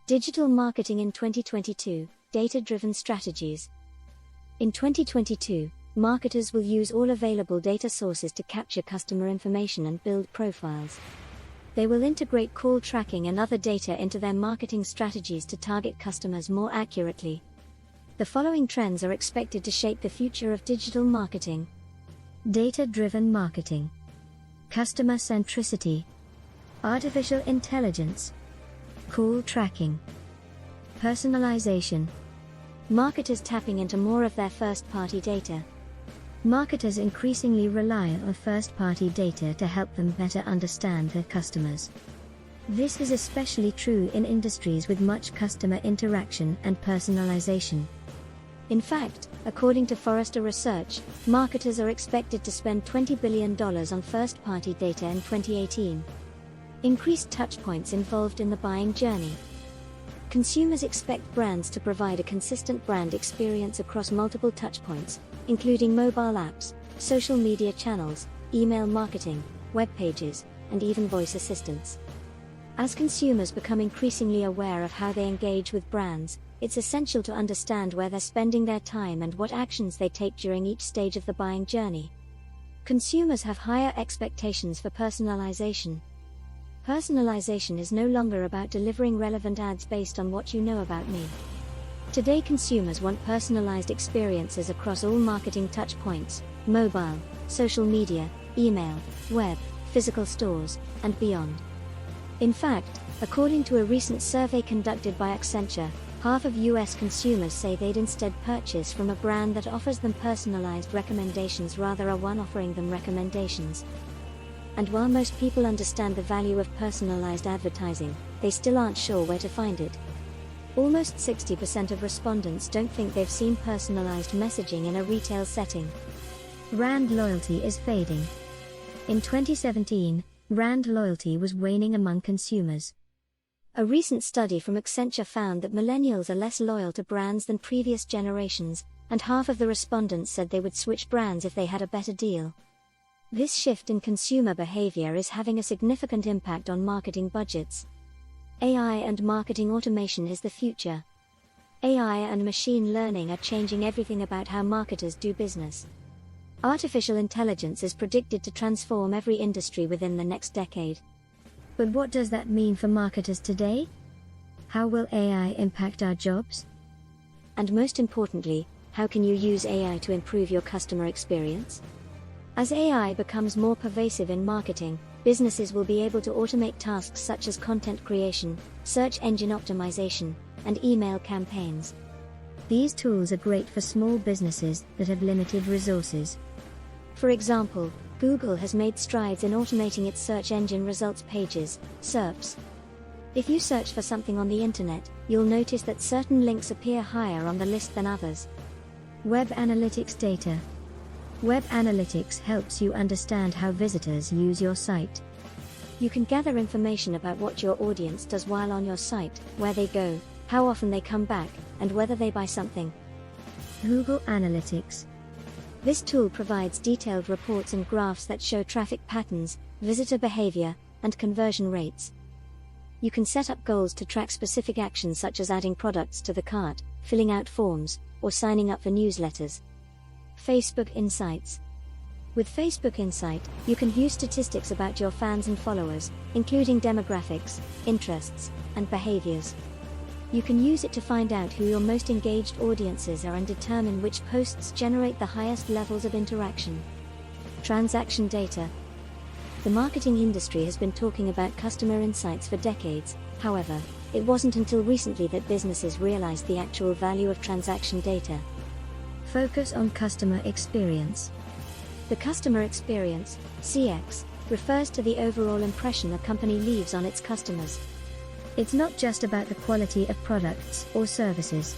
Digital marketing in 2022, data-driven strategies. In 2022, marketers will use all available data sources to capture customer information and build profiles. They will integrate call tracking and other data into their marketing strategies to target customers more accurately. The following trends are expected to shape the future of digital marketing. Data-driven marketing. Customer centricity. Artificial intelligence. Call tracking. Personalization. Marketers tapping into more of their first-party data. Marketers increasingly rely on first-party data to help them better understand their customers. This is especially true in industries with much customer interaction and personalization. In fact, according to Forrester Research, marketers are expected to spend $20 billion on first-party data in 2018. Increased touchpoints involved in the buying journey. Consumers expect brands to provide a consistent brand experience across multiple touchpoints, including mobile apps, social media channels, email marketing, web pages, and even voice assistants. As consumers become increasingly aware of how they engage with brands, it's essential to understand where they're spending their time and what actions they take during each stage of the buying journey. Consumers have higher expectations for personalization. Personalization is no longer about delivering relevant ads based on what you know about me. Today consumers want personalized experiences across all marketing touchpoints: mobile, social media, email, web, physical stores, and beyond. In fact, according to a recent survey conducted by Accenture, half of US consumers say they'd instead purchase from a brand that offers them personalized recommendations rather than one offering them recommendations. And while most people understand the value of personalized advertising, they still aren't sure where to find it. Almost 60% of respondents don't think they've seen personalized messaging in a retail setting. Brand loyalty is fading. In 2017, brand loyalty was waning among consumers. A recent study from Accenture found that millennials are less loyal to brands than previous generations, and half of the respondents said they would switch brands if they had a better deal. This shift in consumer behavior is having a significant impact on marketing budgets. AI and marketing automation is the future. AI and machine learning are changing everything about how marketers do business. Artificial intelligence is predicted to transform every industry within the next decade. But what does that mean for marketers today? How will AI impact our jobs? And most importantly, how can you use AI to improve your customer experience? As AI becomes more pervasive in marketing, businesses will be able to automate tasks such as content creation, search engine optimization, and email campaigns. These tools are great for small businesses that have limited resources. For example, Google has made strides in automating its search engine results pages, SERPs. If you search for something on the internet, you'll notice that certain links appear higher on the list than others. Web analytics data. Web analytics helps you understand how visitors use your site. You can gather information about what your audience does while on your site, where they go, how often they come back, and whether they buy something. Google Analytics. This tool provides detailed reports and graphs that show traffic patterns, visitor behavior, and conversion rates. You can set up goals to track specific actions such as adding products to the cart, filling out forms, or signing up for newsletters. Facebook Insights. With Facebook Insight, you can view statistics about your fans and followers, including demographics, interests, and behaviors. You can use it to find out who your most engaged audiences are and determine which posts generate the highest levels of interaction. Transaction data. The marketing industry has been talking about customer insights for decades. However, it wasn't until recently that businesses realized the actual value of transaction data. Focus on customer experience. The customer experience, CX, refers to the overall impression a company leaves on its customers. It's not just about the quality of products or services.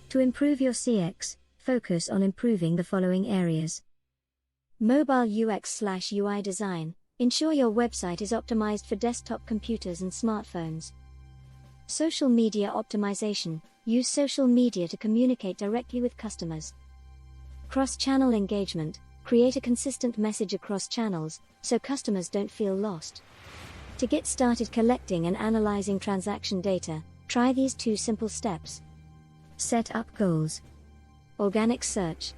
To improve your CX, focus on improving the following areas. Mobile UX/UI design. Ensure your website is optimized for desktop computers and smartphones. Social media optimization. Use social media to communicate directly with customers. Cross-channel engagement. Create a consistent message across channels, so customers don't feel lost. To get started collecting and analyzing transaction data, Try these 2 simple steps. Set up goals. Organic search.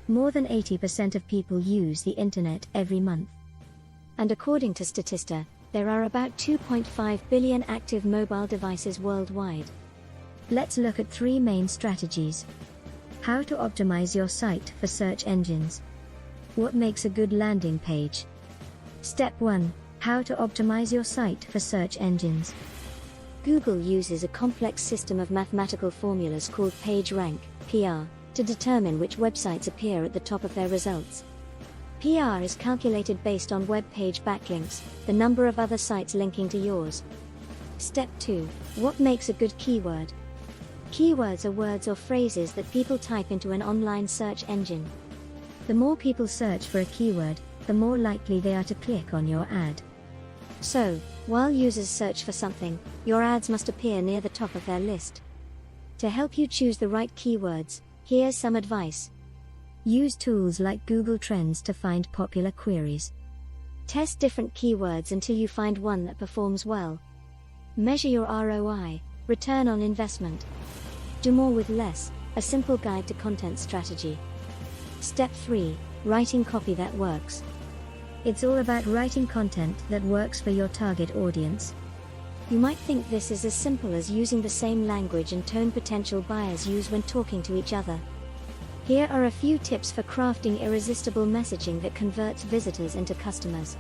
More than 80% of people use the internet every month. And according to Statista, there are about 2.5 billion active mobile devices worldwide. Let's look at 3 main strategies. How to optimize your site for search engines. What makes a good landing page? Step 1. How to optimize your site for search engines. Google uses a complex system of mathematical formulas called PageRank, PR, to determine which websites appear at the top of their results. PR is calculated based on web page backlinks, the number of other sites linking to yours. Step 2. What makes a good keyword? Keywords are words or phrases that people type into an online search engine. The more people search for a keyword, the more likely they are to click on your ad. So, while users search for something, your ads must appear near the top of their list. To help you choose the right keywords, here's some advice. Use tools like Google Trends to find popular queries. Test different keywords until you find one that performs well. Measure your ROI, return on investment. Do more with less, a simple guide to content strategy. Step 3. Writing copy that works. It's all about writing content that works for your target audience. You might think this is as simple as using the same language and tone potential buyers use when talking to each other. Here are a few tips for crafting irresistible messaging that converts visitors into customers.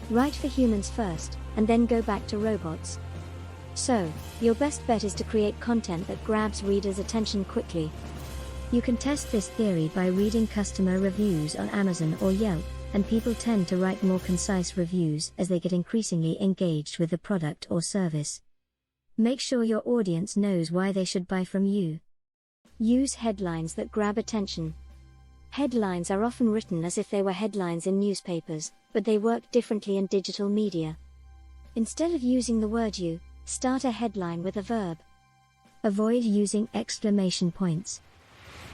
Write for humans first, and then go back to robots. So, your best bet is to create content that grabs readers' attention quickly. You can test this theory by reading customer reviews on Amazon or Yelp, and people tend to write more concise reviews as they get increasingly engaged with the product or service. Make sure your audience knows why they should buy from you. Use headlines that grab attention. Headlines are often written as if they were headlines in newspapers, but they work differently in digital media. Instead of using the word "you," start a headline with a verb. Avoid using exclamation points.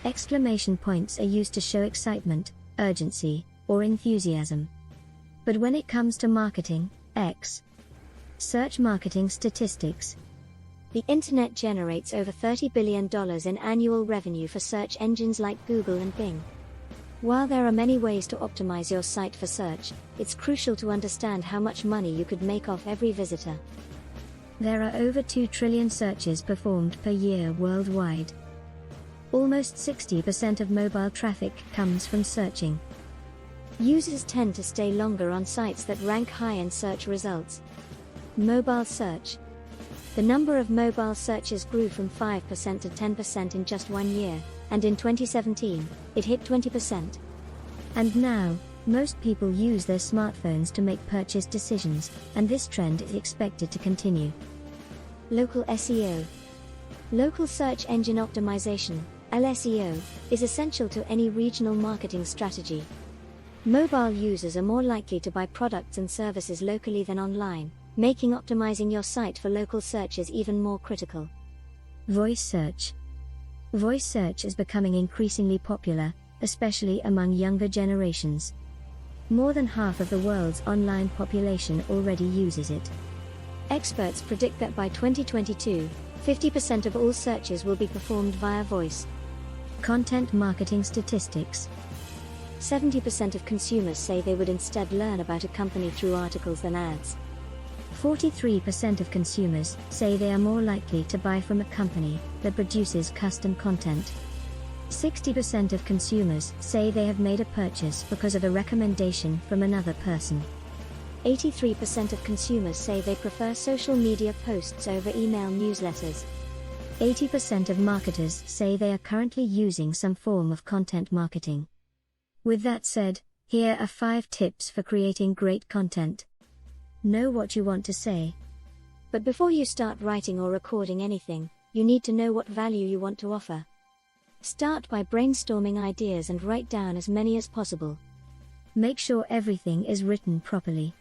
Exclamation points are used to show excitement, urgency, or enthusiasm. But when it comes to marketing, search marketing statistics. The internet generates over $30 billion in annual revenue for search engines like Google and Bing. While there are many ways to optimize your site for search, it's crucial to understand how much money you could make off every visitor. There are over 2 trillion searches performed per year worldwide. Almost 60% of mobile traffic comes from searching. Users tend to stay longer on sites that rank high in search results. Mobile search. The number of mobile searches grew from 5% to 10% in just 1 year, and in 2017, it hit 20%. And now, most people use their smartphones to make purchase decisions, and this trend is expected to continue. Local SEO. Local search engine optimization, LSEO, is essential to any regional marketing strategy. Mobile users are more likely to buy products and services locally than online, making optimizing your site for local searches even more critical. Voice search. Voice search is becoming increasingly popular, especially among younger generations. More than half of the world's online population already uses it. Experts predict that by 2022, 50% of all searches will be performed via voice. Content marketing statistics. 70% of consumers say they would instead learn about a company through articles than ads. 43% of consumers say they are more likely to buy from a company that produces custom content. 60% of consumers say they have made a purchase because of a recommendation from another person. 83% of consumers say they prefer social media posts over email newsletters. 80% of marketers say they are currently using some form of content marketing. With that said, here are 5 tips for creating great content. Know what you want to say. But before you start writing or recording anything, you need to know what value you want to offer. Start by brainstorming ideas and write down as many as possible. Make sure everything is written properly.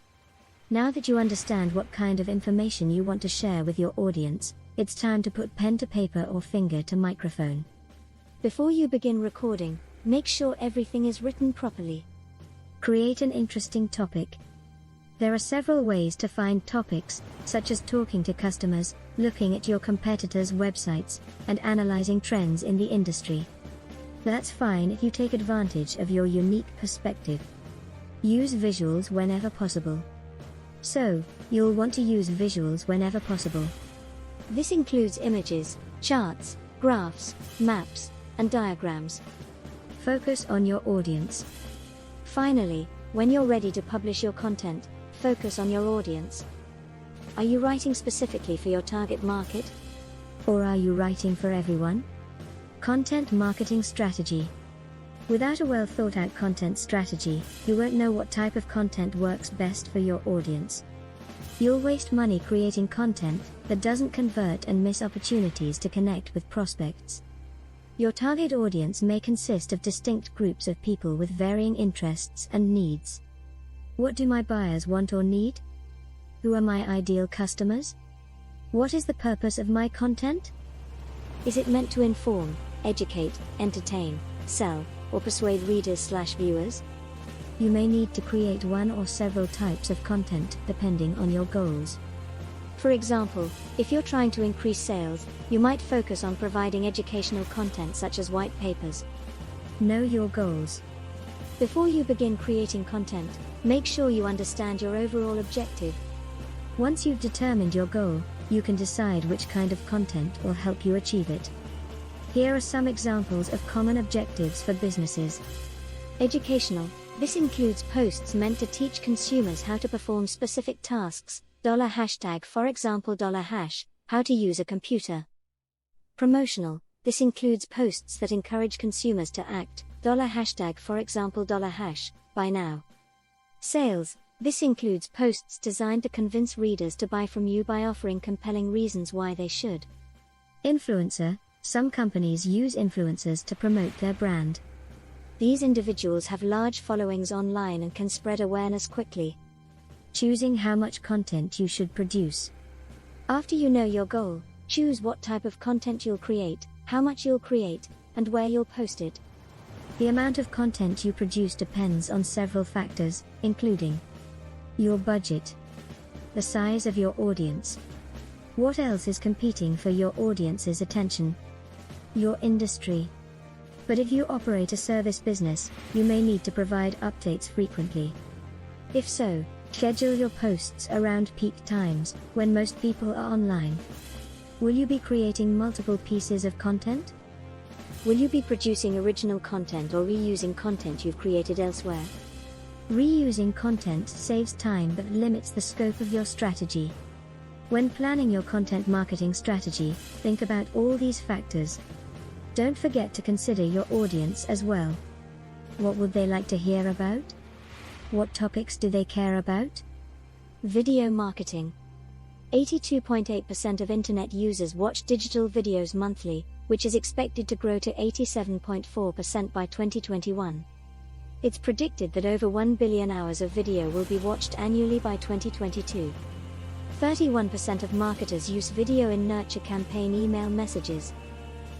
Now that you understand what kind of information you want to share with your audience, it's time to put pen to paper or finger to microphone. Before you begin recording, make sure everything is written properly. Create an interesting topic. There are several ways to find topics, such as talking to customers, looking at your competitors' websites, and analyzing trends in the industry. That's fine if you take advantage of your unique perspective. Use visuals whenever possible. So, you'll want to use visuals whenever possible. This includes images, charts, graphs, maps, and diagrams. Focus on your audience. Finally, when you're ready to publish your content, focus on your audience. Are you writing specifically for your target market? Or are you writing for everyone? Content marketing strategy. Without a well-thought-out content strategy, you won't know what type of content works best for your audience. You'll waste money creating content that doesn't convert and miss opportunities to connect with prospects. Your target audience may consist of distinct groups of people with varying interests and needs. What do my buyers want or need? Who are my ideal customers? What is the purpose of my content? Is it meant to inform, educate, entertain, sell, or persuade readers/viewers? You may need to create one or several types of content depending on your goals. For example, if you're trying to increase sales, you might focus on providing educational content such as white papers. Know your goals. Before you begin creating content, make sure you understand your overall objective. Once you've determined your goal, you can decide which kind of content will help you achieve it. Here are some examples of common objectives for businesses. Educational. This includes posts meant to teach consumers how to perform specific tasks, $#, for example $#, how to use a computer. Promotional. This includes posts that encourage consumers to act, $#, for example $#, buy now. Sales. This includes posts designed to convince readers to buy from you by offering compelling reasons why they should. Influencer. Some companies use influencers to promote their brand. These individuals have large followings online and can spread awareness quickly. Choosing how much content you should produce. After you know your goal, choose what type of content you'll create, how much you'll create, and where you'll post it. The amount of content you produce depends on several factors, including your budget, the size of your audience, what else is competing for your audience's attention, your industry. But if you operate a service business, you may need to provide updates frequently. If so, schedule your posts around peak times, when most people are online. Will you be creating multiple pieces of content? Will you be producing original content or reusing content you've created elsewhere? Reusing content saves time but limits the scope of your strategy. When planning your content marketing strategy, think about all these factors. Don't forget to consider your audience as well. What would they like to hear about? What topics do they care about? Video marketing. 82.8% of internet users watch digital videos monthly, which is expected to grow to 87.4% by 2021. It's predicted that over 1 billion hours of video will be watched annually by 2022. 31% of marketers use video in nurture campaign email messages.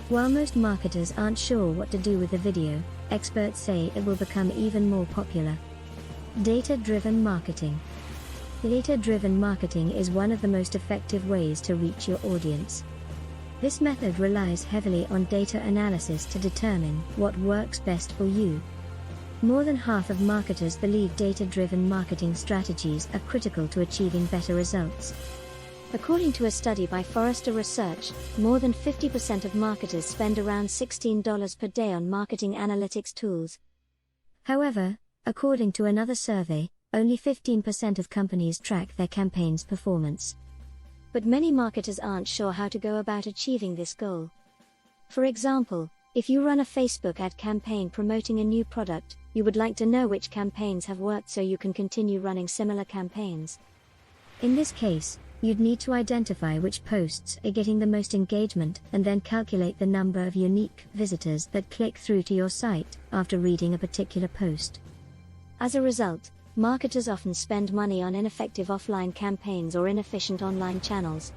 While most marketers aren't sure what to do with the video, experts say it will become even more popular. Data-driven marketing. Data-driven marketing is one of the most effective ways to reach your audience. This method relies heavily on data analysis to determine what works best for you. More than half of marketers believe data-driven marketing strategies are critical to achieving better results. According to a study by Forrester Research, more than 50% of marketers spend around $16 per day on marketing analytics tools. However, according to another survey, only 15% of companies track their campaign's performance. But many marketers aren't sure how to go about achieving this goal. For example, if you run a Facebook ad campaign promoting a new product, you would like to know which campaigns have worked so you can continue running similar campaigns. In this case, you'd need to identify which posts are getting the most engagement and then calculate the number of unique visitors that click through to your site after reading a particular post. As a result, marketers often spend money on ineffective offline campaigns or inefficient online channels,